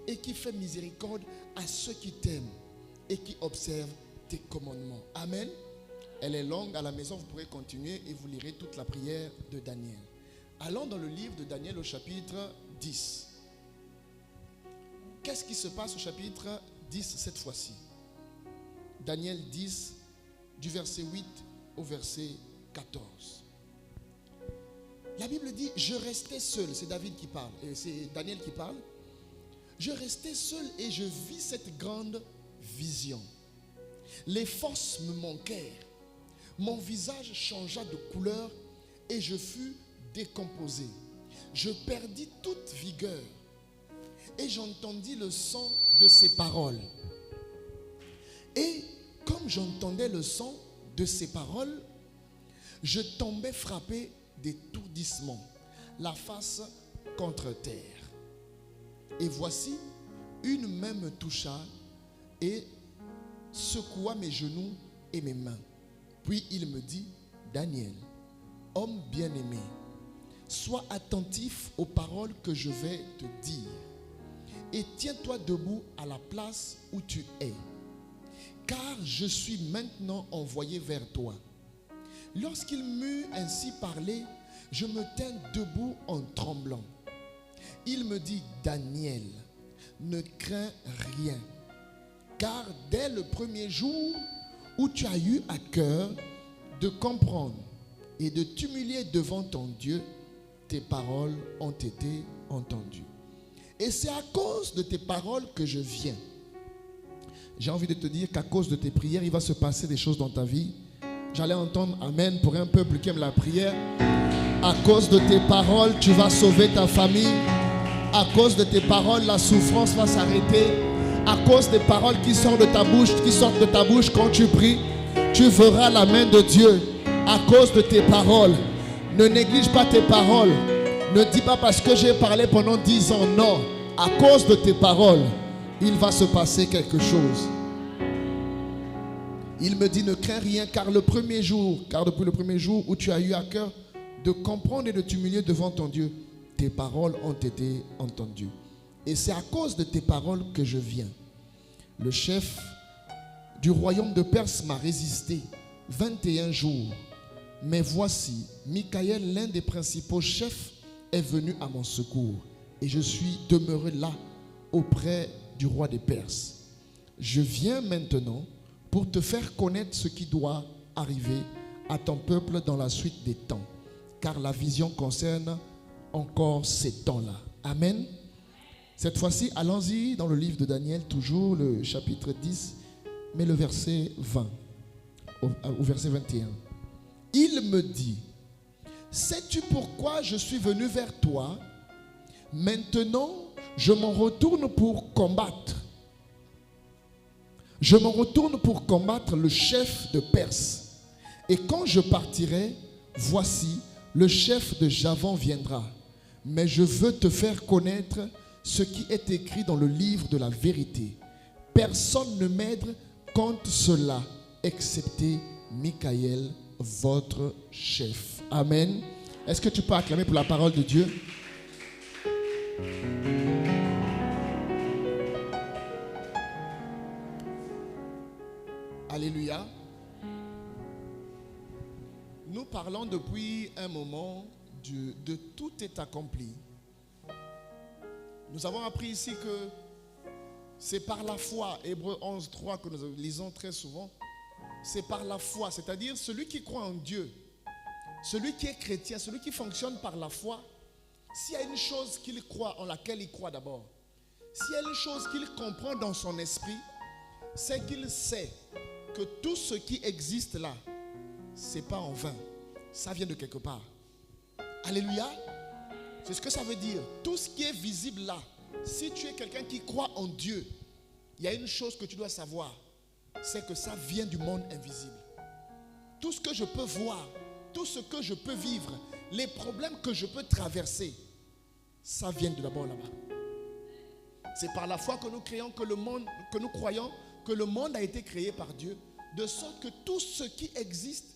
Speaker 4: et qui fais miséricorde à ceux qui t'aiment et qui observent tes commandements. Amen. Elle est longue, à la maison vous pourrez continuer et vous lirez toute la prière de Daniel. Allons dans le livre de Daniel au chapitre 10. Qu'est-ce qui se passe au chapitre 10 cette fois-ci? Daniel 10, du verset 8 au verset 14. La Bible dit, je restais seul, c'est David qui parle, et c'est Daniel qui parle. Je restais seul et je vis cette grande vision. Les forces me manquèrent. Mon visage changea de couleur et je fus décomposé. Je perdis toute vigueur et j'entendis le son de ses paroles. Et comme j'entendais le son de ses paroles, je tombais frappé d'étourdissement, la face contre terre. Et voici, une main me toucha et secoua mes genoux et mes mains. Puis il me dit, Daniel, homme bien-aimé, sois attentif aux paroles que je vais te dire et tiens-toi debout à la place où tu es, car je suis maintenant envoyé vers toi. Lorsqu'il m'eut ainsi parlé, je me tins debout en tremblant. Il me dit, Daniel, ne crains rien, car dès le premier jour où tu as eu à cœur de comprendre et de t'humilier devant ton Dieu, tes paroles ont été entendues. Et c'est à cause de tes paroles que je viens. J'ai envie de te dire qu'à cause de tes prières, il va se passer des choses dans ta vie. J'allais entendre Amen pour un peuple qui aime la prière. À cause de tes paroles, tu vas sauver ta famille. À cause de tes paroles, la souffrance va s'arrêter. À cause des paroles qui sortent de ta bouche quand tu pries, tu verras la main de Dieu. À cause de tes paroles. Ne néglige pas tes paroles. Ne dis pas parce que j'ai parlé pendant 10 ans. Non. À cause de tes paroles, il va se passer quelque chose. Il me dit, ne crains rien, car depuis le premier jour où tu as eu à cœur de comprendre et de t'humilier devant ton Dieu, tes paroles ont été entendues. Et c'est à cause de tes paroles que je viens. Le chef du royaume de Perse m'a résisté 21 jours. Mais voici, Michaël, l'un des principaux chefs, est venu à mon secours. Et je suis demeuré là, auprès du roi des Perses. Je viens maintenant pour te faire connaître ce qui doit arriver à ton peuple dans la suite des temps. Car la vision concerne encore ces temps-là. Amen. Cette fois-ci, allons-y dans le livre de Daniel, toujours le chapitre 10, mais le verset 20, au verset 21. Il me dit, sais-tu pourquoi je suis venu vers toi? Maintenant, je m'en retourne pour combattre. Je m'en retourne pour combattre le chef de Perse. Et quand je partirai, voici, le chef de Javan viendra. Mais je veux te faire connaître ce qui est écrit dans le livre de la vérité. Personne ne m'aide contre cela, excepté Michaël, votre chef. Amen. Est-ce que tu peux acclamer pour la parole de Dieu? Alléluia. Nous parlons depuis un moment de tout est accompli. Nous avons appris ici que c'est par la foi, Hébreux 11:3 que nous lisons très souvent. C'est par la foi, c'est-à-dire celui qui croit en Dieu, celui qui est chrétien, celui qui fonctionne par la foi. S'il y a une chose qu'il croit, en laquelle il croit d'abord, s'il y a une chose qu'il comprend dans son esprit, c'est qu'il sait que tout ce qui existe là, c'est pas en vain. Ça vient de quelque part. Alléluia. C'est ce que ça veut dire. Tout ce qui est visible là, si tu es quelqu'un qui croit en Dieu, il y a une chose que tu dois savoir, c'est que ça vient du monde invisible. Tout ce que je peux voir, tout ce que je peux vivre, les problèmes que je peux traverser, ça vient de d'abord là-bas. C'est par la foi que nous croyons que le monde a été créé par Dieu, de sorte que tout ce qui existe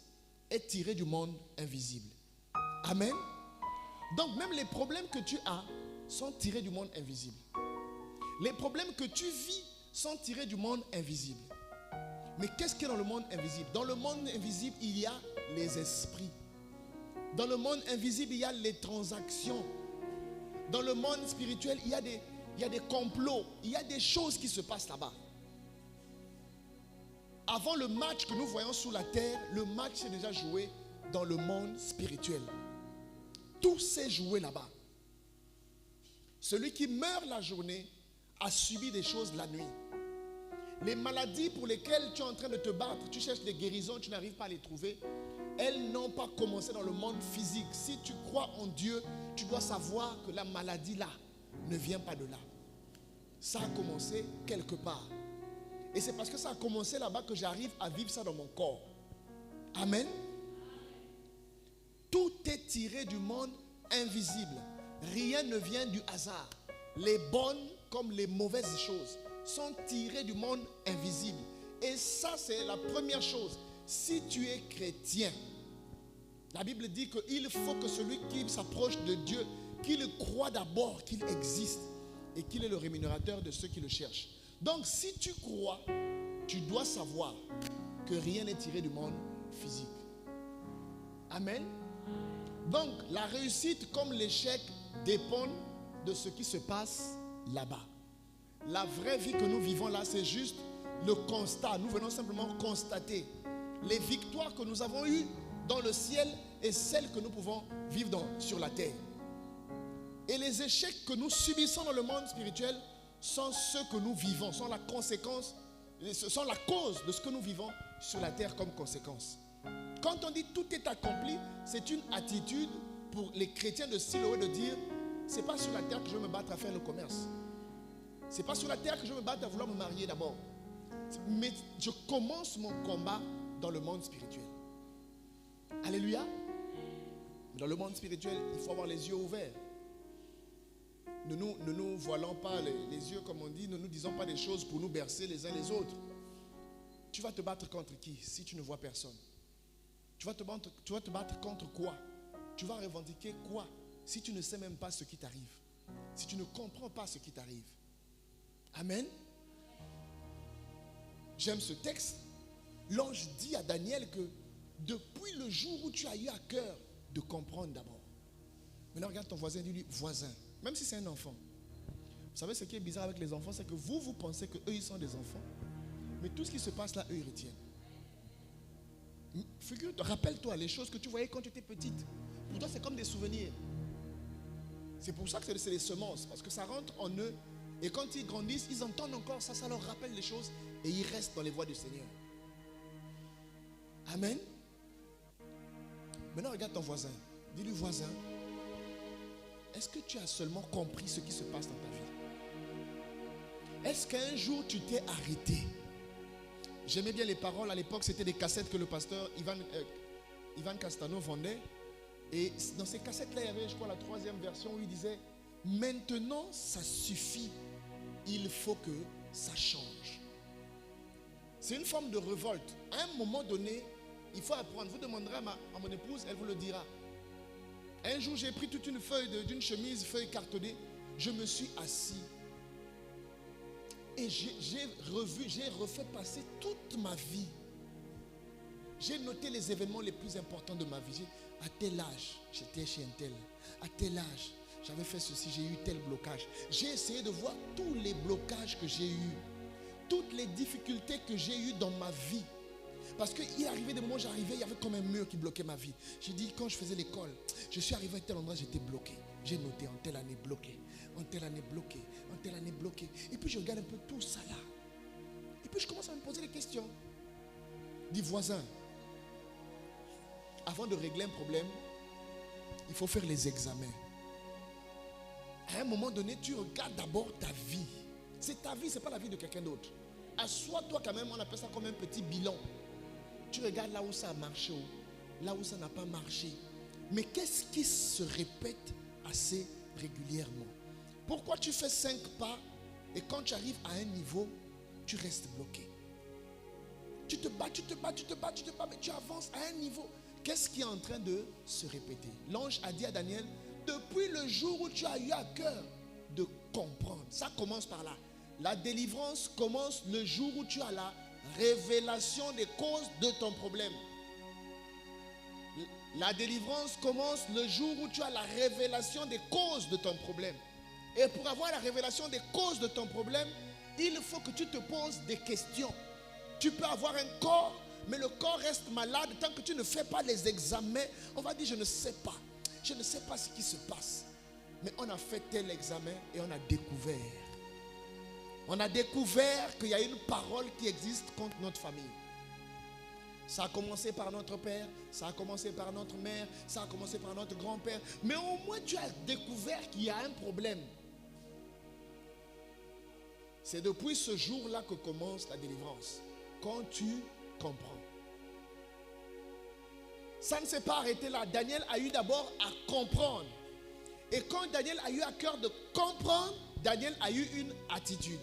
Speaker 4: est tiré du monde invisible. Amen. Donc même les problèmes que tu as sont tirés du monde invisible. Les problèmes que tu vis sont tirés du monde invisible. Mais qu'est-ce qu'il y a dans le monde invisible? Dans le monde invisible, il y a les esprits. Dans le monde invisible, il y a les transactions. Dans le monde spirituel, il y a des complots. Il y a des choses qui se passent là-bas. Avant le match que nous voyons sous la terre, le match s'est déjà joué dans le monde spirituel. Tout s'est joué là-bas. Celui qui meurt la journée a subi des choses la nuit. Les maladies pour lesquelles tu es en train de te battre, tu cherches des guérisons, tu n'arrives pas à les trouver, elles n'ont pas commencé dans le monde physique. Si tu crois en Dieu, tu dois savoir que la maladie là ne vient pas de là. Ça a commencé quelque part. Et c'est parce que ça a commencé là-bas que j'arrive à vivre ça dans mon corps. Amen. Tout est tiré du monde invisible. Rien ne vient du hasard. Les bonnes comme les mauvaises choses sont tirées du monde invisible. Et ça, c'est la première chose. Si tu es chrétien, la Bible dit qu'il faut que celui qui s'approche de Dieu, qu'il croit d'abord qu'il existe et qu'il est le rémunérateur de ceux qui le cherchent. Donc, si tu crois, tu dois savoir que rien n'est tiré du monde physique. Amen. Donc, la réussite comme l'échec dépendent de ce qui se passe là-bas. La vraie vie que nous vivons là, c'est juste le constat. Nous venons simplement constater les victoires que nous avons eues dans le ciel et celles que nous pouvons vivre sur la terre. Et les échecs que nous subissons dans le monde spirituel sont ceux que nous vivons, sont la conséquence, sont la cause de ce que nous vivons sur la terre comme conséquence. Quand on dit tout est accompli, c'est une attitude pour les chrétiens de Siloé de dire, c'est pas sur la terre que je vais me battre à faire le commerce. C'est pas sur la terre que je me batte à vouloir me marier d'abord. Mais je commence mon combat dans le monde spirituel. Alléluia. Dans le monde spirituel, il faut avoir les yeux ouverts. Ne nous voilons pas les yeux, comme on dit. Ne nous disons pas des choses pour nous bercer les uns les autres. Tu vas te battre contre qui si tu ne vois personne? Tu vas te battre contre quoi? Tu vas revendiquer quoi si tu ne sais même pas ce qui t'arrive? Si tu ne comprends pas ce qui t'arrive? Amen. J'aime ce texte. L'ange dit à Daniel que depuis le jour où tu as eu à cœur de comprendre d'abord. Maintenant regarde ton voisin, dis-lui voisin. Même si c'est un enfant. Vous savez ce qui est bizarre avec les enfants, c'est que vous pensez qu'eux ils sont des enfants. Mais tout ce qui se passe là, eux ils retiennent. Rappelle-toi les choses que tu voyais quand tu étais petite. Pour toi c'est comme des souvenirs. C'est pour ça que c'est des semences. Parce que ça rentre en eux. Et quand ils grandissent, ils entendent encore ça. Ça leur rappelle les choses. Et ils restent dans les voies du Seigneur. Amen. Maintenant regarde ton voisin. Dis-lui voisin. Est-ce que tu as seulement compris ce qui se passe dans ta vie? Est-ce qu'un jour tu t'es arrêté? J'aimais bien les paroles à l'époque, c'était des cassettes que le pasteur Ivan Castano vendait. Et dans ces cassettes-là, il y avait, je crois, la 3e version où il disait « Maintenant, ça suffit. Il faut que ça change. » C'est une forme de révolte. À un moment donné, il faut apprendre. Vous demanderez à mon épouse, elle vous le dira. Un jour, j'ai pris toute une feuille d'une chemise, feuille cartonnée. Je me suis assis. Et j'ai refait passer toute ma vie. J'ai noté les événements les plus importants de ma vie. À tel âge, j'étais chez un tel. À tel âge, j'avais fait ceci, j'ai eu tel blocage. J'ai essayé de voir tous les blocages que j'ai eus. Toutes les difficultés que j'ai eues dans ma vie. Parce qu'il arrivait des moments où j'arrivais, il y avait comme un mur qui bloquait ma vie. J'ai dit, quand je faisais l'école, je suis arrivé à tel endroit, j'étais bloqué. J'ai noté en telle année bloqué, en telle année bloqué, en telle année bloqué. Et puis je regarde un peu tout ça là. Et puis je commence à me poser des questions. Dis voisin, avant de régler un problème, il faut faire les examens. À un moment donné, tu regardes d'abord ta vie. C'est ta vie, ce n'est pas la vie de quelqu'un d'autre. Assois-toi quand même, on appelle ça comme un petit bilan. Tu regardes là où ça a marché, là où ça n'a pas marché. Mais qu'est-ce qui se répète assez régulièrement? Pourquoi tu fais 5 pas et quand tu arrives à un niveau, tu restes bloqué? Tu te bats, mais tu avances à un niveau. Qu'est-ce qui est en train de se répéter? L'ange a dit à Daniel, depuis le jour où tu as eu à cœur de comprendre. Ça commence par là. La délivrance commence le jour où tu as la révélation des causes de ton problème. La délivrance commence le jour où tu as la révélation des causes de ton problème. Et pour avoir la révélation des causes de ton problème, il faut que tu te poses des questions. Tu peux avoir un corps, mais le corps reste malade tant que tu ne fais pas les examens. On va dire, je ne sais pas. Je ne sais pas ce qui se passe. Mais on a fait tel examen et on a découvert. On a découvert qu'il y a une parole qui existe contre notre famille. Ça a commencé par notre père, ça a commencé par notre mère, ça a commencé par notre grand-père. Mais au moins tu as découvert qu'il y a un problème. C'est depuis ce jour-là que commence la délivrance. Quand tu comprends. Ça ne s'est pas arrêté là. Daniel a eu d'abord à comprendre. Et quand Daniel a eu à cœur de comprendre, Daniel a eu une attitude.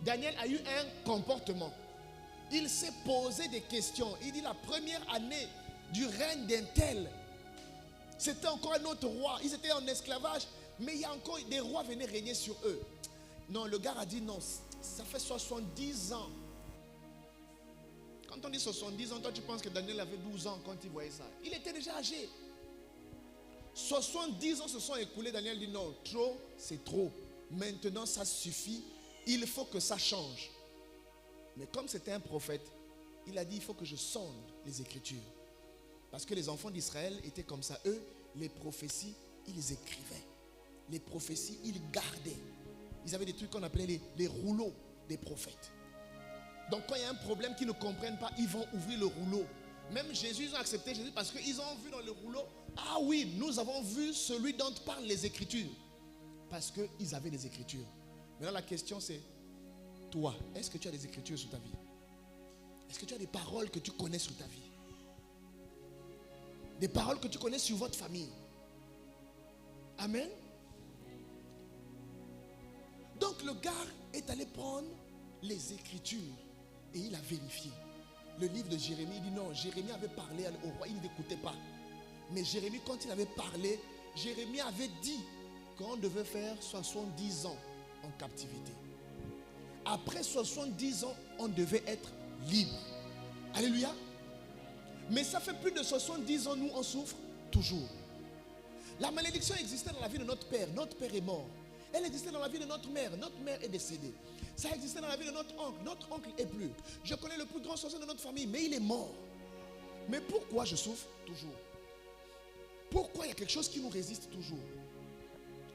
Speaker 4: Daniel a eu un comportement. Il s'est posé des questions. Il dit la première année du règne d'un tel, c'était encore un autre roi. Ils étaient en esclavage, mais il y a encore des rois venaient régner sur eux. Non, le gars a dit non, ça fait 70 ans. Quand on dit 70 ans, toi tu penses que Daniel avait 12 ans quand il voyait ça. Il était déjà âgé. 70 ans se sont écoulés. Daniel dit non, trop, c'est trop. Maintenant ça suffit. Il faut que ça change. Mais comme c'était un prophète, il a dit il faut que je sonde les Écritures. Parce que les enfants d'Israël étaient comme ça. Eux, les prophéties, ils les écrivaient. Les prophéties, ils gardaient. Ils avaient des trucs qu'on appelait les rouleaux des prophètes. Donc quand il y a un problème qu'ils ne comprennent pas, ils vont ouvrir le rouleau. Même Jésus, ils ont accepté Jésus parce qu'ils ont vu dans le rouleau, ah oui, nous avons vu celui dont parlent les Écritures. Parce qu'ils avaient les Écritures.
Speaker 5: Maintenant, la question c'est, toi, est-ce que tu as des écritures sur ta vie? Est-ce que tu as des paroles que tu connais sur ta vie? Des paroles que tu connais sur votre famille? Amen. Donc le gars est allé prendre les écritures et il a vérifié. Le livre de Jérémie, il dit non, Jérémie avait parlé au roi, il n'écoutait pas. Mais Jérémie, quand il avait parlé, Jérémie avait dit qu'on devait faire 70 ans en captivité. Après 70 ans, on devait être libre. Alléluia. Mais ça fait plus de 70 ans, nous on souffre toujours. La malédiction existait dans la vie de notre père. Notre père est mort. Elle existait dans la vie de notre mère. Notre mère est décédée. Ça existait dans la vie de notre oncle. Notre oncle est plus. Je connais le plus grand sorcier de notre famille, mais il est mort. Mais pourquoi je souffre toujours? Pourquoi il y a quelque chose qui nous résiste toujours?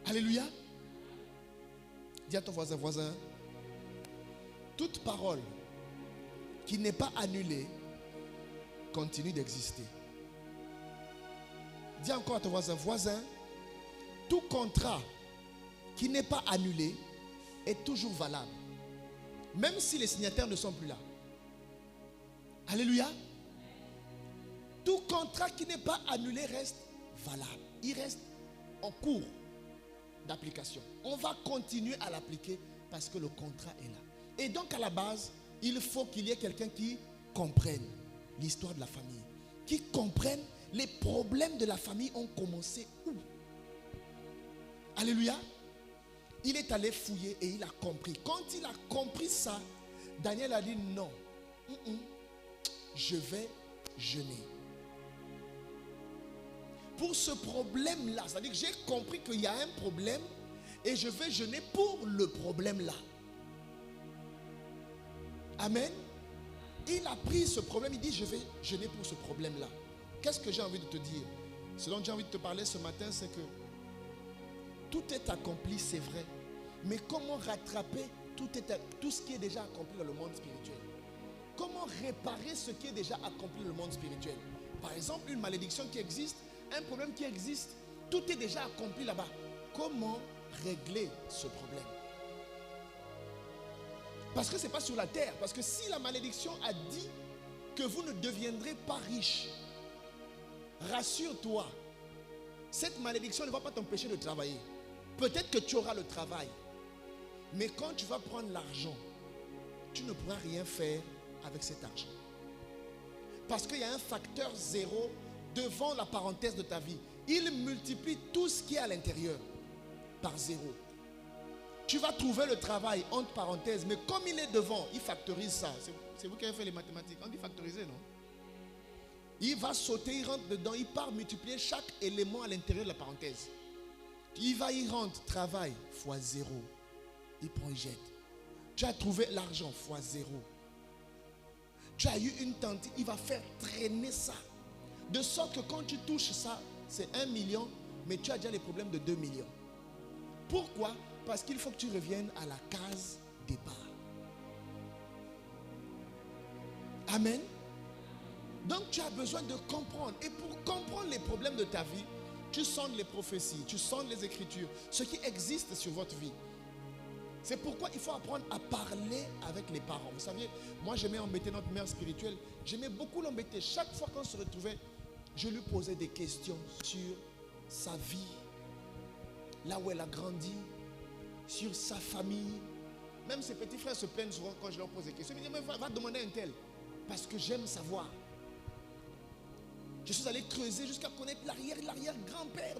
Speaker 5: Alléluia. Dis à ton voisin, voisin, toute parole qui n'est pas annulée continue d'exister. Dis encore à ton voisin, voisin, tout contrat qui n'est pas annulé est toujours valable. Même si les signataires ne sont plus là. Alléluia. Tout contrat qui n'est pas annulé reste valable. Il reste en cours d'application. On va continuer à l'appliquer parce que le contrat est là. Et donc à la base, il faut qu'il y ait quelqu'un qui comprenne l'histoire de la famille. Qui comprenne les problèmes de la famille ont commencé où. Alléluia. Il est allé fouiller et il a compris. Quand il a compris ça, Daniel a dit non. Je vais jeûner. Pour ce problème-là, c'est-à-dire que j'ai compris qu'il y a un problème et je vais jeûner pour le problème-là. Amen. Il a pris ce problème, il dit je vais jeûner pour ce problème-là. Qu'est-ce que j'ai envie de te dire? Ce dont j'ai envie de te parler ce matin, c'est que tout est accompli, c'est vrai. Mais comment rattraper tout ce qui est déjà accompli dans le monde spirituel? Comment réparer ce qui est déjà accompli dans le monde spirituel? Par exemple, une malédiction qui existe, un problème qui existe, tout est déjà accompli là-bas. Comment régler ce problème? Parce que ce n'est pas sur la terre. Parce que si la malédiction a dit que vous ne deviendrez pas riche, rassure-toi, cette malédiction ne va pas t'empêcher de travailler. Peut-être que tu auras le travail. Mais quand tu vas prendre l'argent, tu ne pourras rien faire avec cet argent. Parce qu'il y a un facteur zéro devant la parenthèse de ta vie. Il multiplie tout ce qui est à l'intérieur par zéro. Tu vas trouver le travail entre parenthèses, mais comme il est devant, il factorise ça. C'est vous qui avez fait les mathématiques. On dit factoriser, non? Il va sauter, il rentre dedans, il part multiplier chaque élément à l'intérieur de la parenthèse. Il va, il rentre, travail, fois zéro. Il prend, il jette. Tu as trouvé l'argent, fois zéro. Tu as eu une tente, il va faire traîner ça. De sorte que quand tu touches ça, c'est 1 million, mais tu as déjà les problèmes de 2 millions. Pourquoi? Parce qu'il faut que tu reviennes à la case départ. Amen. Donc tu as besoin de comprendre. Et pour comprendre les problèmes de ta vie, tu sondes les prophéties, tu sondes les écritures, ce qui existe sur votre vie. C'est pourquoi il faut apprendre à parler avec les parents. Vous savez, moi j'aimais embêter notre mère spirituelle. J'aimais beaucoup l'embêter. Chaque fois qu'on se retrouvait, je lui posais des questions sur sa vie, là où elle a grandi, sur sa famille. Même ses petits frères se plaignent souvent quand je leur pose des questions. Ils me disent, mais va demander un tel. Parce que j'aime savoir. Je suis allé creuser jusqu'à connaître l'arrière-grand-père